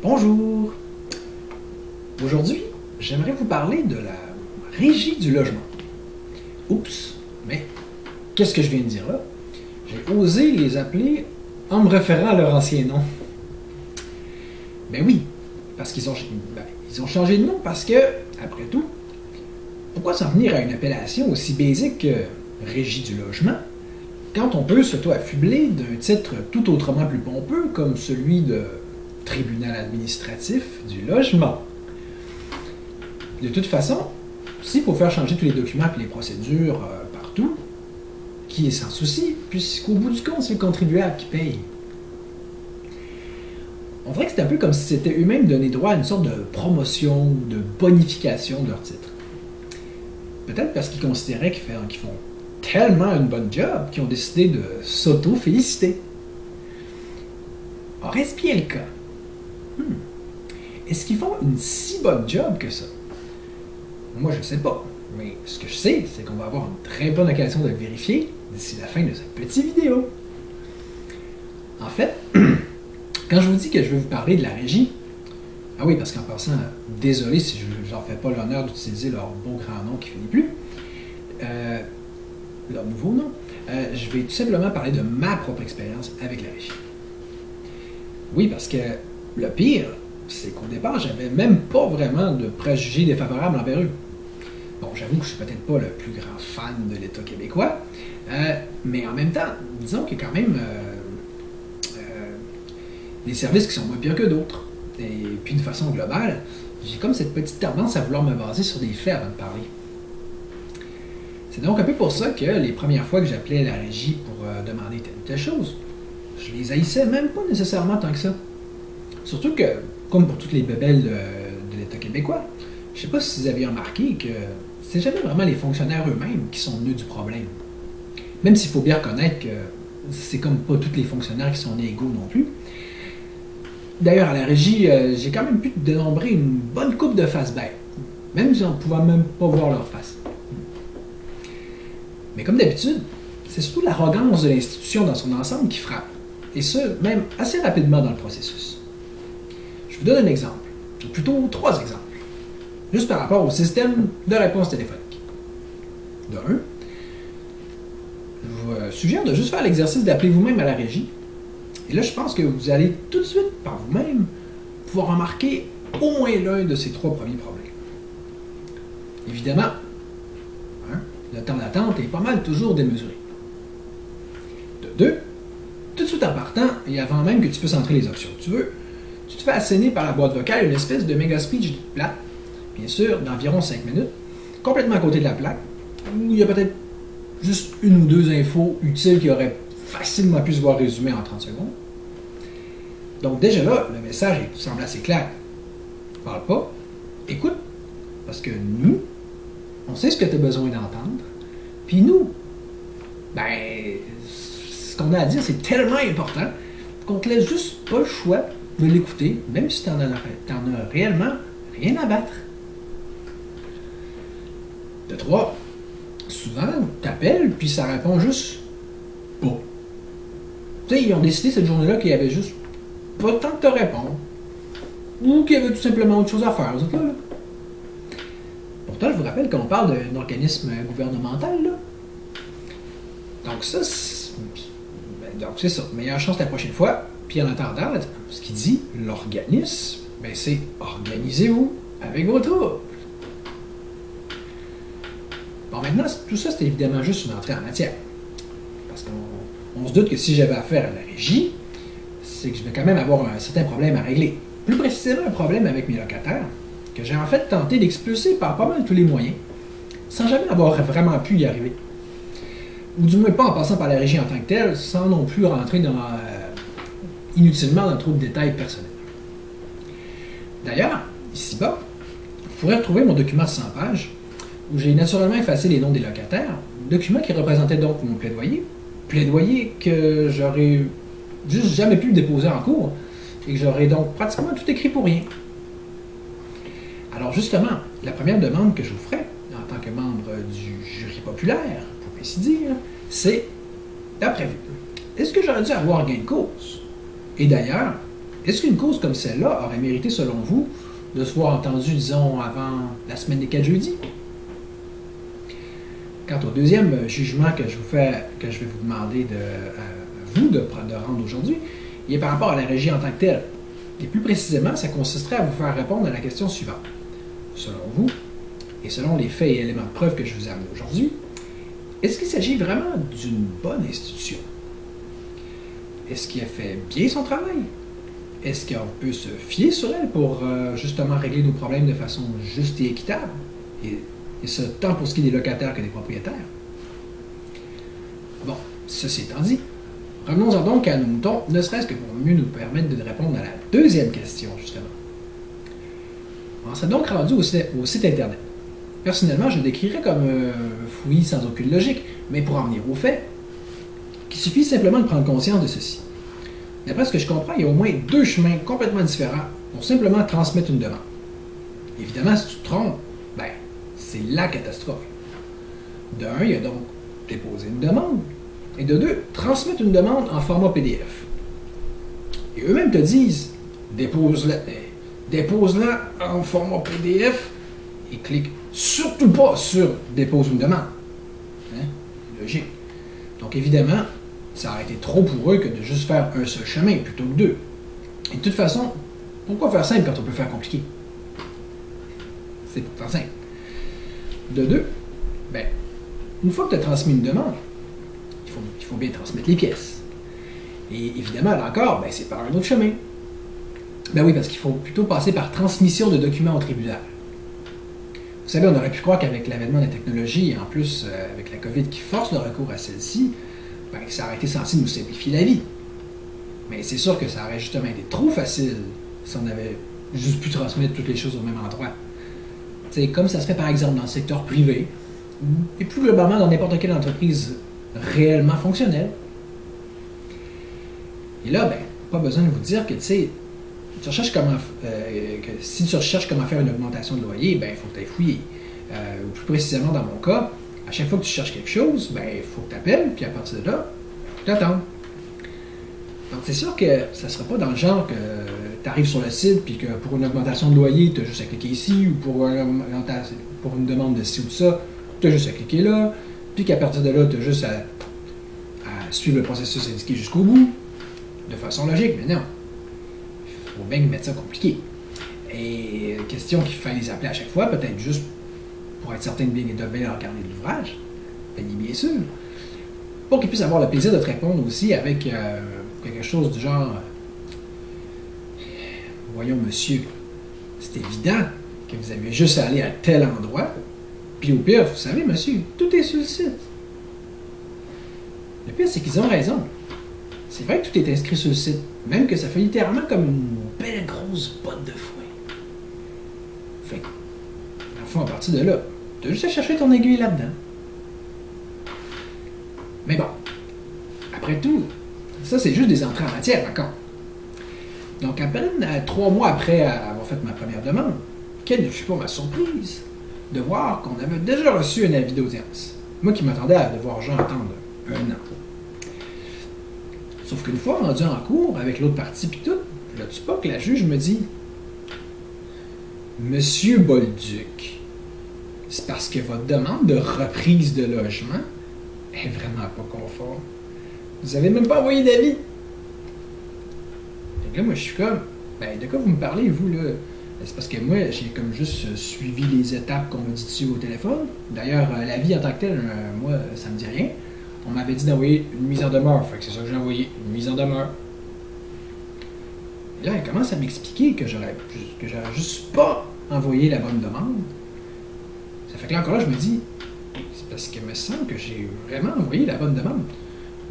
Bonjour! Aujourd'hui, j'aimerais vous parler de la régie du logement. Oups, mais qu'est-ce que je viens de dire là? J'ai osé les appeler en me référant à leur ancien nom. Ben oui, parce qu'ils ont changé de nom parce que, après tout, pourquoi s'en venir à une appellation aussi basique que régie du logement quand on peut s'auto-affubler d'un titre tout autrement plus pompeux comme celui de tribunal administratif du logement? De toute façon, s'il faut faire changer tous les documents et les procédures partout, qui est sans souci, puisqu'au bout du compte, c'est le contribuable qui paye. On dirait que c'est un peu comme si c'était eux-mêmes donné droit à une sorte de promotion ou de bonification de leur titre. Peut-être parce qu'ils considéraient qu'ils font tellement une bonne job qu'ils ont décidé de s'auto-féliciter. Aurait-ce bien le cas? Est-ce qu'ils font une si bonne job que ça? Moi, je ne sais pas. Mais ce que je sais, c'est qu'on va avoir une très bonne occasion de le vérifier d'ici la fin de cette petite vidéo. En fait, quand je vous dis que je vais vous parler de la régie, ah oui, parce qu'en passant, désolé si je leur fais pas l'honneur d'utiliser leur beau grand nom qui finit plus, leur nouveau nom, je vais tout simplement parler de ma propre expérience avec la régie. Oui, parce que le pire, c'est qu'au départ, j'avais même pas vraiment de préjugés défavorables envers eux. Bon, j'avoue que je suis peut-être pas le plus grand fan de l'État québécois, mais en même temps, disons qu'il y a quand même des services qui sont moins pires que d'autres. Et puis, de façon globale, j'ai comme cette petite tendance à vouloir me baser sur des faits avant de parler. C'est donc un peu pour ça que les premières fois que j'appelais la régie pour demander telle ou telle chose, je les haïssais même pas nécessairement tant que ça. Surtout que, comme pour toutes les bébelles de l'État québécois, je sais pas si vous avez remarqué que c'est jamais vraiment les fonctionnaires eux-mêmes qui sont nœuds du problème. Même s'il faut bien reconnaître que c'est comme pas tous les fonctionnaires qui sont égaux non plus. D'ailleurs, à la régie, j'ai quand même pu dénombrer une bonne coupe de faces bêtes, même si on ne pouvait même pas voir leur face. Mais comme d'habitude, c'est surtout l'arrogance de l'institution dans son ensemble qui frappe, et ce, même assez rapidement dans le processus. Je vous donne un exemple, ou plutôt 3 exemples, juste par rapport au système de réponse téléphonique. De 1, je vous suggère de juste faire l'exercice d'appeler vous-même à la régie. Et là, je pense que vous allez tout de suite, par vous-même, pouvoir remarquer au moins l'un de ces 3 premiers problèmes. Évidemment, le temps d'attente est pas mal toujours démesuré. De 2, tout de suite en partant, et avant même que tu puisses entrer les options que tu veux, tu te fais asséner par la boîte vocale une espèce de méga speech plate, bien sûr, d'environ 5 minutes, complètement à côté de la plaque, où il y a peut-être juste 1 ou 2 infos utiles qui auraient facilement pu se voir résumées en 30 secondes. Donc déjà là, le message semble assez clair. Parle pas, écoute, parce que nous, on sait ce que tu as besoin d'entendre, puis nous, ce qu'on a à dire, c'est tellement important qu'on te laisse juste pas le choix de l'écouter, même si t'en as réellement rien à battre. De 3, souvent, t'appelles, puis ça répond juste pas. Tu sais, ils ont décidé cette journée-là qu'il y avait juste pas tant de te répondre, ou qu'il y avait tout simplement autre chose à faire, vous êtes là. Pourtant, je vous rappelle qu'on parle d'un organisme gouvernemental, là. Donc ça, c'est ça. Meilleure chance la prochaine fois. Puis en attendant, ce qu'il dit, l'organisme, c'est organisez-vous avec vos troupes. Bon, maintenant, tout ça, c'est évidemment juste une entrée en matière. Parce qu'on se doute que si j'avais affaire à la régie, c'est que je vais quand même avoir un certain problème à régler. Plus précisément, un problème avec mes locataires, que j'ai en fait tenté d'expulser par pas mal tous les moyens, sans jamais avoir vraiment pu y arriver. Ou du moins pas en passant par la régie en tant que telle, sans non plus rentrer inutilement dans trop de détails personnels. D'ailleurs, ici-bas, vous pourrez retrouver mon document de 100 pages, où j'ai naturellement effacé les noms des locataires, document qui représentait donc mon plaidoyer que j'aurais juste jamais pu déposer en cours, et que j'aurais donc pratiquement tout écrit pour rien. Alors justement, la première demande que je vous ferai, en tant que membre du jury populaire, pour ainsi dire, c'est, d'après vous, est-ce que j'aurais dû avoir gain de cause? Et d'ailleurs, Est-ce qu'une cause comme celle-là aurait mérité, selon vous, de se voir entendue, disons, avant la semaine des 4 jeudis? Quant au deuxième jugement que je vais vous demander de rendre aujourd'hui, il est par rapport à la régie en tant que telle. Et plus précisément, ça consisterait à vous faire répondre à la question suivante. Selon vous, et selon les faits et éléments de preuve que je vous ai amenés aujourd'hui, est-ce qu'il s'agit vraiment d'une bonne institution? Est-ce qu'elle fait bien son travail? Est-ce qu'on peut se fier sur elle pour justement régler nos problèmes de façon juste et équitable? Et ce, tant pour ce qui est des locataires que des propriétaires. Bon, ceci étant dit, revenons-en donc à nos moutons, ne serait-ce que pour mieux nous permettre de répondre à la deuxième question, justement. On serait donc rendu au site Internet. Personnellement, je le décrirais comme un fouillis sans aucune logique, mais pour en venir aux faits, il suffit simplement de prendre conscience de ceci. D'après ce que je comprends, il y a au moins 2 chemins complètement différents pour simplement transmettre une demande. Évidemment, si tu te trompes, ben, c'est la catastrophe. De un, il y a donc déposer une demande, et de 2, transmettre une demande en format PDF. Et eux-mêmes te disent, dépose-la en format PDF, et clique surtout pas sur dépose une demande. Hein? Logique. Donc évidemment, ça aurait été trop pour eux que de juste faire un seul chemin plutôt que 2. Et de toute façon, pourquoi faire simple quand on peut faire compliqué? C'est pourtant simple. De 2, ben, une fois que tu as transmis une demande, il faut bien transmettre les pièces. Et évidemment, là encore, ben, c'est par un autre chemin. Ben oui, parce qu'il faut plutôt passer par transmission de documents au tribunal. Vous savez, on aurait pu croire qu'avec l'avènement de la technologie, et en plus avec la COVID qui force le recours à celle-ci, ben, ça aurait été censé nous simplifier la vie. Mais c'est sûr que ça aurait justement été trop facile si on avait juste pu transmettre toutes les choses au même endroit. C'est comme ça se fait par exemple dans le secteur privé, et plus globalement dans n'importe quelle entreprise réellement fonctionnelle. Et là, ben, pas besoin de vous dire que, tu sais, si tu recherches comment faire une augmentation de loyer, ben, il faut que tu ailles fouiller. Ou plus précisément dans mon cas, à chaque fois que tu cherches quelque chose, ben, il faut que tu appelles, puis à partir de là, il faut que tu attendes. Donc c'est sûr que ça ne sera pas dans le genre que tu arrives sur le site, puis que pour une augmentation de loyer, tu as juste à cliquer ici, ou pour une demande de ci ou de ça, tu as juste à cliquer là, puis qu'à partir de là, tu as juste à suivre le processus indiqué jusqu'au bout, de façon logique, mais non. Il faut bien mettre ça compliqué. Et question qu'il fallait les appeler à chaque fois, peut-être juste pour être certain de bien regarder de l'ouvrage, bien sûr, pour qu'ils puissent avoir le plaisir de te répondre aussi avec quelque chose du genre voyons monsieur, c'est évident que vous avez juste à aller à tel endroit, puis au pire, vous savez monsieur, tout est sur le site. Le pire, c'est qu'ils ont raison. C'est vrai que tout est inscrit sur le site, même que ça fait littéralement comme une belle grosse botte de foin. Fait que, dans le fond, à partir de là, tu as juste à chercher ton aiguille là-dedans. Mais bon, après tout, ça c'est juste des entrées en matière encore. Donc à peine 3 mois après avoir fait ma première demande, quelle ne fut pas ma surprise de voir qu'on avait déjà reçu un avis d'audience. Moi qui m'attendais à devoir genre attendre 1 an. Sauf qu'une fois rendu en cours avec l'autre partie puis tout, là-dessus pas que la juge me dit « Monsieur Bolduc, c'est parce que votre demande de reprise de logement est vraiment pas conforme. Vous avez même pas envoyé d'avis. » Et là, moi, je suis comme « Ben, de quoi vous me parlez, vous, là? » C'est parce que moi, j'ai comme juste suivi les étapes qu'on m'a dit dessus au téléphone. D'ailleurs, l'avis en tant que tel, moi, ça me dit rien. On m'avait dit d'envoyer une mise en demeure. Fait que c'est ça que j'ai envoyé, une mise en demeure. Et là, elle commence à m'expliquer que j'aurais juste pas envoyé la bonne demande. Ça fait que là, encore là, je me dis, c'est parce qu'il me semble que j'ai vraiment envoyé la bonne demande.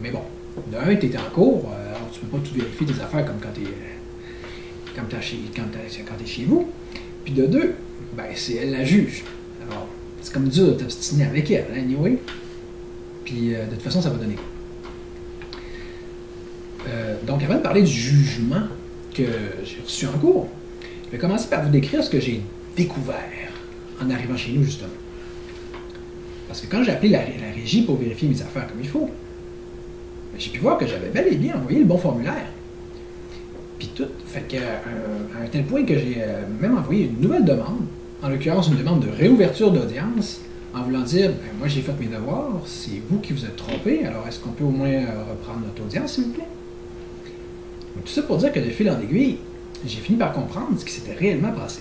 Mais bon, d'un, t'étais en cours, alors tu peux pas tout vérifier tes affaires comme quand t'es chez vous. Puis de 2, ben, c'est elle la juge. Alors, c'est comme dur de t'obstiner avec elle, hein, anyway. Puis de toute façon, ça va donner quoi. Donc, avant de parler du jugement que j'ai reçu en cours, je vais commencer par vous décrire ce que j'ai découvert en arrivant chez nous, justement. Parce que quand j'ai appelé la régie pour vérifier mes affaires comme il faut, j'ai pu voir que j'avais bel et bien envoyé le bon formulaire. puis tout. Fait que, à un tel point que j'ai même envoyé une nouvelle demande, en l'occurrence une demande de réouverture d'audience, en voulant dire, ben, moi j'ai fait mes devoirs, c'est vous qui vous êtes trompé, alors est-ce qu'on peut au moins reprendre notre audience, s'il vous plaît? Donc, tout ça pour dire que de fil en aiguille, j'ai fini par comprendre ce qui s'était réellement passé.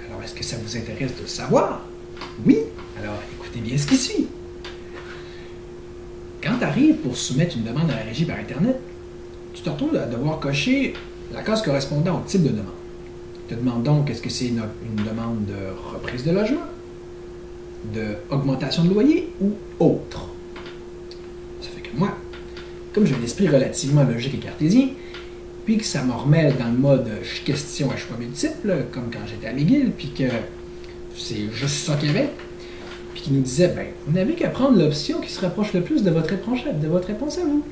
Alors, est-ce que ça vous intéresse de savoir? Oui? Alors, écoutez bien ce qui suit. Quand tu arrives pour soumettre une demande à la régie par Internet, tu te retrouves à devoir cocher la case correspondant au type de demande. Tu te demandes donc est-ce que c'est une demande de reprise de logement, d'augmentation de loyer ou autre. Ça fait que moi, comme j'ai un esprit relativement logique et cartésien, puis que ça me remet dans le mode question à choix multiples, comme quand j'étais à McGill, puis que c'est juste ça qu'il y avait, puis qui nous disait, ben, vous n'avez qu'à prendre l'option qui se rapproche le plus de votre réponse à vous.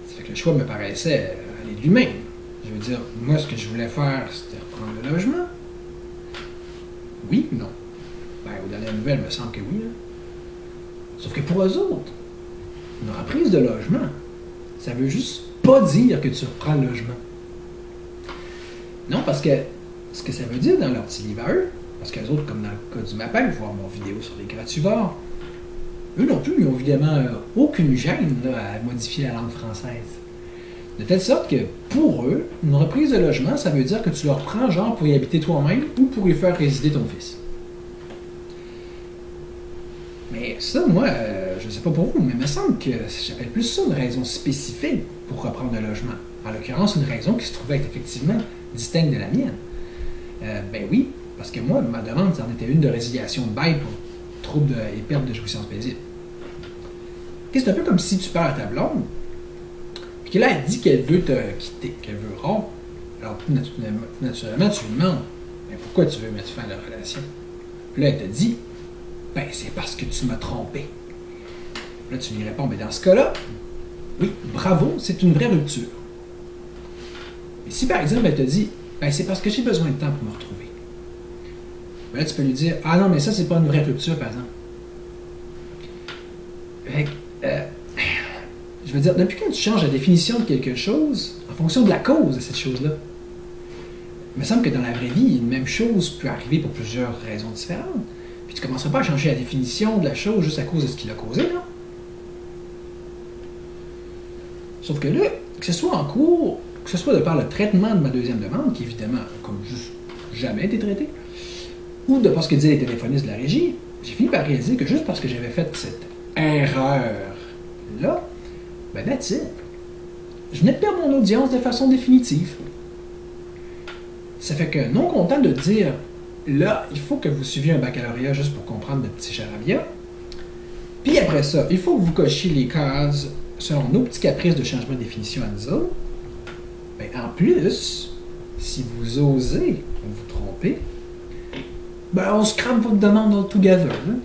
Ça fait que le choix me paraissait aller de lui-même. Je veux dire, moi, ce que je voulais faire, c'était reprendre le logement. Oui ou non? Ben, aux dernières nouvelles, il me semble que oui. Hein. Sauf que pour eux autres, une reprise de logement, ça veut juste pas dire que tu reprends le logement. Non, parce que ce que ça veut dire dans leur petit livre à eux, parce qu'eux autres, comme dans le cas du MAPAC, voir mon vidéo sur les grativores, eux non plus, ils n'ont évidemment aucune gêne là, à modifier la langue française. De telle sorte que, pour eux, une reprise de logement, ça veut dire que tu le reprends genre pour y habiter toi-même ou pour y faire résider ton fils. Mais ça, moi, je ne sais pas pour vous, mais il me semble que j'appelle plus ça une raison spécifique pour reprendre le logement. En l'occurrence, une raison qui se trouvait être effectivement distincte de la mienne. Ben oui, parce que moi, ma demande, c'en était une de résiliation de bail pour troubles et pertes de jouissance paisible. C'est un peu comme si tu parles à ta blonde, puis que là, elle dit qu'elle veut te quitter, qu'elle veut rompre. Alors, naturellement, tu lui demandes, mais pourquoi tu veux mettre fin à la relation? Puis là, elle te dit, ben, c'est parce que tu m'as trompé. Là, tu lui réponds, mais dans ce cas-là, oui, bravo, c'est une vraie rupture. Mais si, par exemple, elle te dit, ben, c'est parce que j'ai besoin de temps pour me retrouver. Ben là, tu peux lui dire, ah non, mais ça, c'est pas une vraie rupture, par exemple. Je veux dire, depuis quand tu changes la définition de quelque chose en fonction de la cause de cette chose-là? Il me semble que dans la vraie vie, une même chose peut arriver pour plusieurs raisons différentes. Puis tu ne commenceras pas à changer la définition de la chose juste à cause de ce qui l'a causé, là. Sauf que là, que ce soit en cours, que ce soit de par le traitement de ma deuxième demande, qui évidemment a comme juste jamais été traité, ou de par ce que disaient les téléphonistes de la régie, j'ai fini par réaliser que juste parce que j'avais fait cette erreur-là, ben that's it. Je venais de perdre mon audience de façon définitive. Ça fait que, non content de dire, là, il faut que vous suiviez un baccalauréat juste pour comprendre le petit charabia, puis après ça, il faut que vous cochiez les cases selon nos petits caprices de changement de définition à nous autres. Ben, en plus, si vous osez vous tromper, ben on scrape votre demande all together. Hein?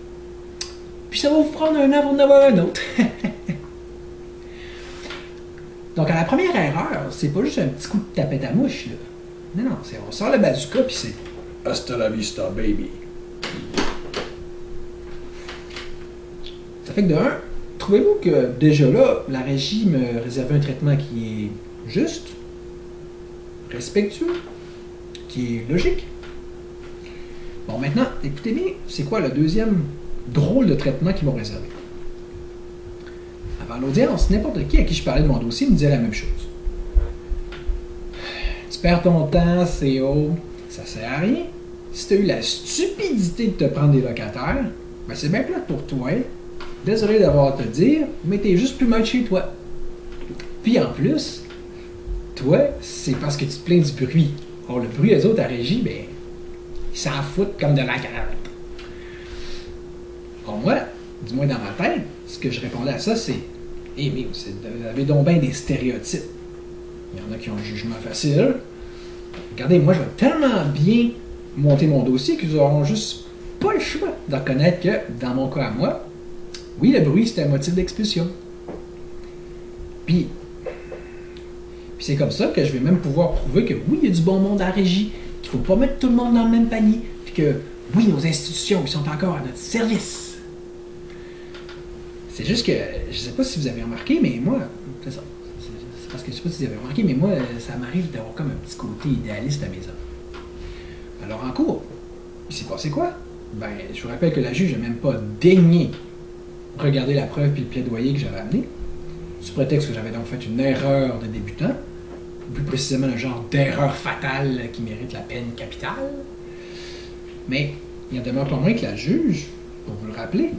Puis ça va vous prendre un an pour en avoir un autre. Donc à la première erreur, c'est pas juste un petit coup de tapette à mouche, là. Non, on sort le bazooka puis c'est hasta la vista, baby. Ça fait que de un, trouvez-vous que déjà là, la régie me réservait un traitement qui est juste, respectueux, qui est logique? Bon, maintenant, écoutez bien, c'est quoi le deuxième drôle de traitement qu'ils m'ont réservé? Avant l'audience, n'importe qui à qui je parlais de mon dossier me disait la même chose. Tu perds ton temps, CO, ça sert à rien. Si tu as eu la stupidité de te prendre des locataires, ben c'est bien plate pour toi. Désolé d'avoir à te dire, mais t'es juste plus mal chez toi. Puis en plus, toi, c'est parce que tu te plains du bruit. Or, le bruit, eux autres, à régie, ben, ils s'en foutent comme de la carotte. Or, moi, du moins dans ma tête, ce que je répondais à ça, c'est eh, mais vous avez donc bien des stéréotypes. Il y en a qui ont un jugement facile. Regardez, moi, je vais tellement bien monter mon dossier qu'ils n'auront juste pas le choix de reconnaître que, dans mon cas à moi, oui, le bruit, c'était un motif d'expulsion. Puis c'est comme ça que je vais même pouvoir prouver que oui, il y a du bon monde à la régie, qu'il ne faut pas mettre tout le monde dans le même panier, puis que oui, nos institutions qui sont encore à notre service. C'est juste que, je ne sais pas si vous avez remarqué, mais moi, c'est ça. parce que je sais pas si vous avez remarqué, mais moi, ça m'arrive d'avoir comme un petit côté idéaliste à mes œuvres. Alors en cours, il s'est passé quoi? Ben, je vous rappelle que la juge n'a même pas daigné regarder la preuve puis le plaidoyer que j'avais amené, sous prétexte que j'avais donc fait une erreur de débutant, ou plus précisément le genre d'erreur fatale qui mérite la peine capitale. Mais il en demeure pas moins que la juge, pour vous le rappeler,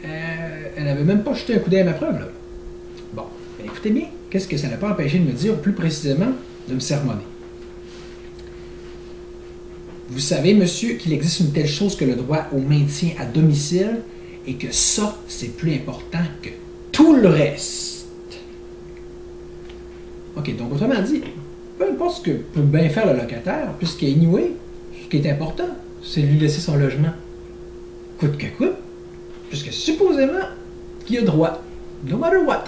elle n'avait même pas jeté un coup d'œil à ma preuve, là. Bon, ben écoutez bien, qu'est-ce que ça n'a pas empêché de me dire, ou plus précisément, de me sermonner? Vous savez, monsieur, qu'il existe une telle chose que le droit au maintien à domicile et que ça, c'est plus important que tout le reste. OK, donc autrement dit, peu importe ce que peut bien faire le locataire, puisqu'anyway, ce qui est important, c'est de lui laisser son logement. Coûte que coûte, puisque supposément qu'il a droit, no matter what.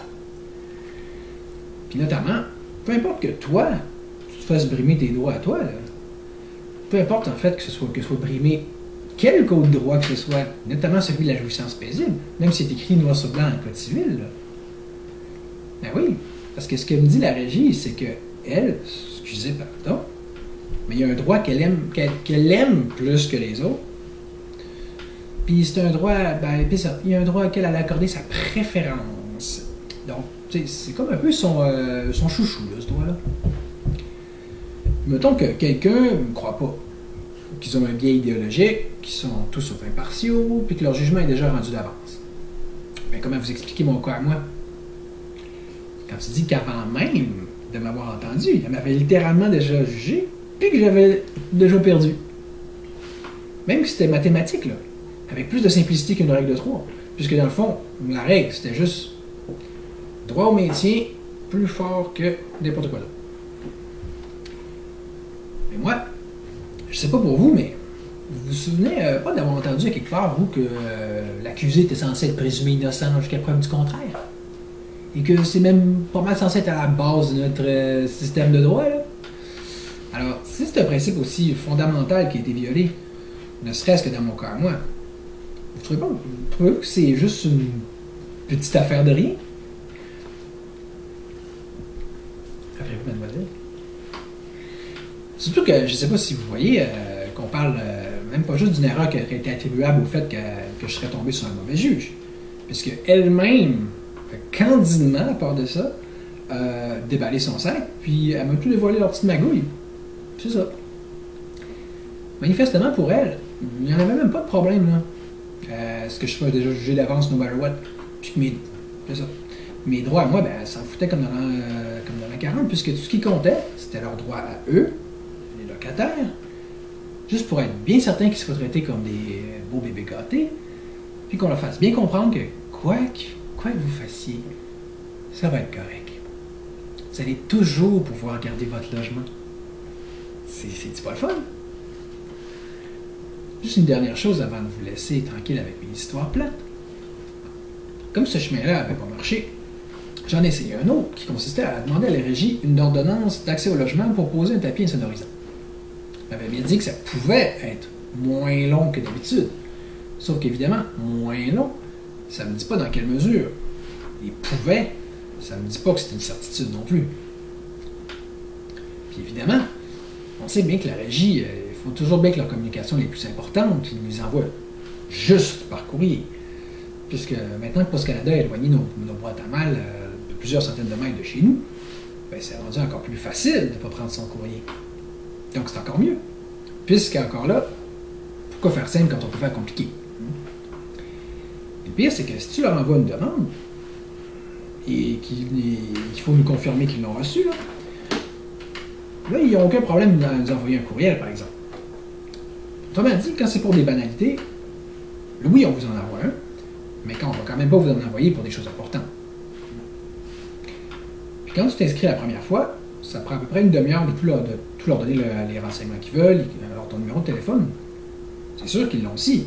Puis notamment, peu importe que toi, tu te fasses brimer tes droits à toi, là, peu importe en fait que ce soit brimé quelque autre droit que ce soit, notamment celui de la jouissance paisible, même si c'est écrit noir sur blanc en code civil. Là. Ben oui, parce que ce que me dit la régie, c'est que elle, excusez pardon, mais il y a un droit qu'elle aime plus que les autres. Puis c'est un droit, ben, puis ça, il y a un droit auquel elle a accordé sa préférence. Donc, c'est comme un peu son chouchou, là, ce droit-là. Mettons que quelqu'un ne me croit pas, qu'ils ont un biais idéologique, qu'ils sont tous sauf impartiaux, puis que leur jugement est déjà rendu d'avance. Mais comment vous expliquer mon cas à moi? Quand tu dis qu'avant même de m'avoir entendu, elle m'avait littéralement déjà jugé, puis que j'avais déjà perdu. Même si c'était mathématique, là, avec plus de simplicité qu'une règle de 3. Puisque dans le fond, la règle, c'était juste droit au maintien plus fort que n'importe quoi d'autre. Mais moi, je sais pas pour vous, mais vous vous souvenez pas d'avoir entendu à quelque part, vous, que l'accusé était censé être présumé innocent jusqu'à preuve du contraire? Et que c'est même pas mal censé être à la base de notre système de droit, là? Alors, si c'est un principe aussi fondamental qui a été violé, ne serait-ce que dans mon cas à moi, vous trouvez que c'est juste une petite affaire de rien? Après-vous, mademoiselle? Surtout que, je ne sais pas si vous voyez, qu'on parle même pas juste d'une erreur qui aurait été attribuable au fait que je serais tombé sur un mauvais juge. Puisque elle-même, candidement, à part de ça, déballé son sac, puis elle m'a tout dévoilé leur petite magouille. C'est ça. Manifestement, pour elle, il n'y en avait même pas de problème, là. Ce que je sois déjà jugé d'avance, no matter what. Puis c'est ça. Mes droits à moi, ben, ça en foutait comme dans la 40, puisque tout ce qui comptait, c'était leurs droits à eux, les locataires, juste pour être bien certain qu'ils soient traités comme des beaux bébés gâtés, puis qu'on leur fasse bien comprendre que quoi que vous fassiez, ça va être correct. Vous allez toujours pouvoir garder votre logement. C'est pas le fun? Juste une dernière chose avant de vous laisser tranquille avec mes histoires plates. Comme ce chemin-là n'avait pas marché, j'en ai essayé un autre qui consistait à demander à la régie une ordonnance d'accès au logement pour poser un tapis insonorisant. On m'avait bien dit que ça pouvait être moins long que d'habitude. Sauf qu'évidemment, moins long, ça ne me dit pas dans quelle mesure. Et pouvait, ça ne me dit pas que c'était une certitude non plus. Puis évidemment, on sait bien que la régie, il faut toujours bien que leurs communications les plus importantes, ils nous les envoient juste par courrier. Puisque maintenant que Post Canada a éloigné nos boîtes à mal de plusieurs centaines de mètres de chez nous, ben c'est rendu encore plus facile de ne pas prendre son courrier. Donc c'est encore mieux. Puisqu'encore là, pourquoi faire simple quand on peut faire compliqué? Le pire, c'est que si tu leur envoies une demande et qu'il faut nous confirmer qu'ils l'ont reçue, là, ils n'ont aucun problème à nous envoyer un courriel, par exemple. Autrement dit, quand c'est pour des banalités, oui, on vous en envoie un, mais quand on ne va quand même pas vous en envoyer pour des choses importantes. Puis quand tu t'inscris la première fois, ça prend à peu près une demi-heure de tout leur donner les renseignements qu'ils veulent, ton numéro de téléphone. C'est sûr qu'ils l'ont aussi,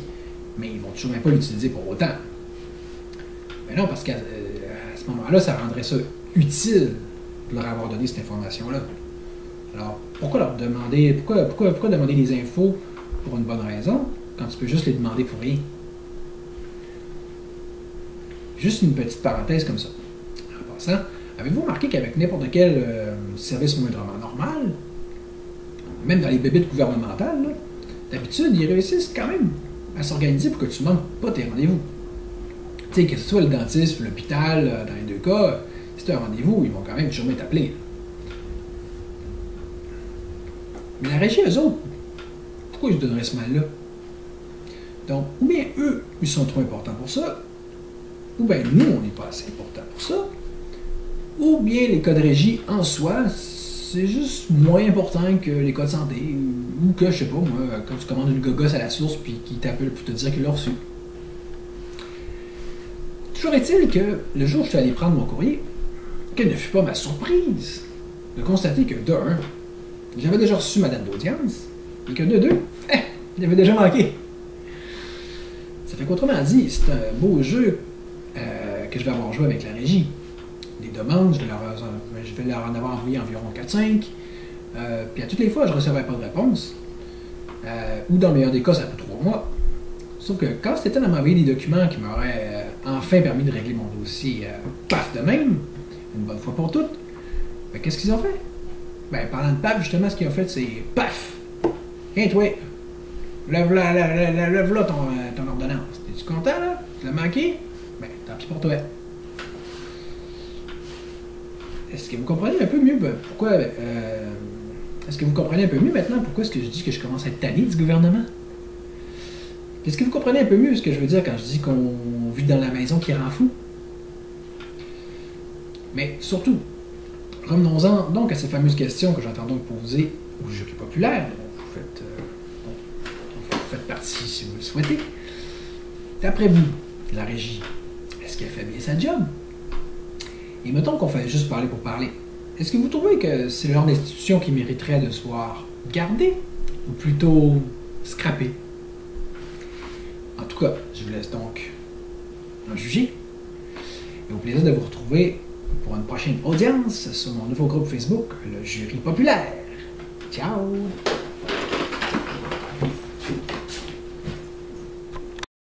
mais ils vont toujours même pas l'utiliser pour autant. Mais non, parce qu'à ce moment-là, ça rendrait ça utile de leur avoir donné cette information-là. Alors, pourquoi leur demander, pourquoi demander des infos pour une bonne raison, quand tu peux juste les demander pour rien? Juste une petite parenthèse comme ça. En passant, Avez-vous remarqué qu'avec n'importe quel service moindrement normal, même dans les bébites gouvernementales, là, d'habitude, ils réussissent quand même à s'organiser pour que tu ne manques pas tes rendez-vous. Tu sais, que ce soit le dentiste ou l'hôpital, dans les deux cas, si tu as un rendez-vous, ils vont quand même sûrement t'appeler. Mais la régie, eux autres, pourquoi ils se donneraient ce mal-là? Donc, ou bien eux, ils sont trop importants pour ça, ou bien nous, on n'est pas assez importants pour ça, ou bien les cas de régie en soi, c'est juste moins important que les cas de santé, ou que, je sais pas, moi, quand tu commandes une gogosse à la source puis qu'il t'appelle pour te dire qu'il l'a reçu. Toujours est-il que le jour où je suis allé prendre mon courrier, quelle ne fut pas ma surprise de constater que, de un, j'avais déjà reçu ma date d'audience, et que de deux, il avait déjà manqué. Ça fait qu'autrement dit, c'est un beau jeu que je vais avoir joué avec la régie. Des demandes, je vais leur en avoir envoyé environ 4-5, puis à toutes les fois, je ne recevais pas de réponse, ou dans le meilleur des cas, ça peut 3 mois. Sauf que quand c'était de m'envoyer des documents qui m'auraient enfin permis de régler mon dossier paf de même, une bonne fois pour toutes, ben, qu'est-ce qu'ils ont fait? Ben, parlant de paf, justement, ce qu'ils ont fait, c'est paf! Viens, toi! Lève là ton ordonnance. Es-tu content, là? Tu l'as manqué? Ben, tant pis pour toi. Est-ce que vous comprenez un peu mieux pourquoi... est-ce que vous comprenez un peu mieux maintenant pourquoi est-ce que je dis que je commence à être tanné du gouvernement? Est-ce que vous comprenez un peu mieux ce que je veux dire quand je dis qu'on vit dans la maison qui rend fou? Mais surtout, revenons-en donc à ces fameuses questions que j'entends donc poser au jury populaire, dont vous faites partie si vous le souhaitez. D'après vous, la régie, est-ce qu'elle fait bien sa job? Et mettons qu'on fait juste parler pour parler. Est-ce que vous trouvez que c'est le genre d'institution qui mériterait de se voir gardée ou plutôt scrappée? En tout cas, je vous laisse donc en juger. Et au plaisir de vous retrouver pour une prochaine audience sur mon nouveau groupe Facebook, le Jury populaire. Ciao!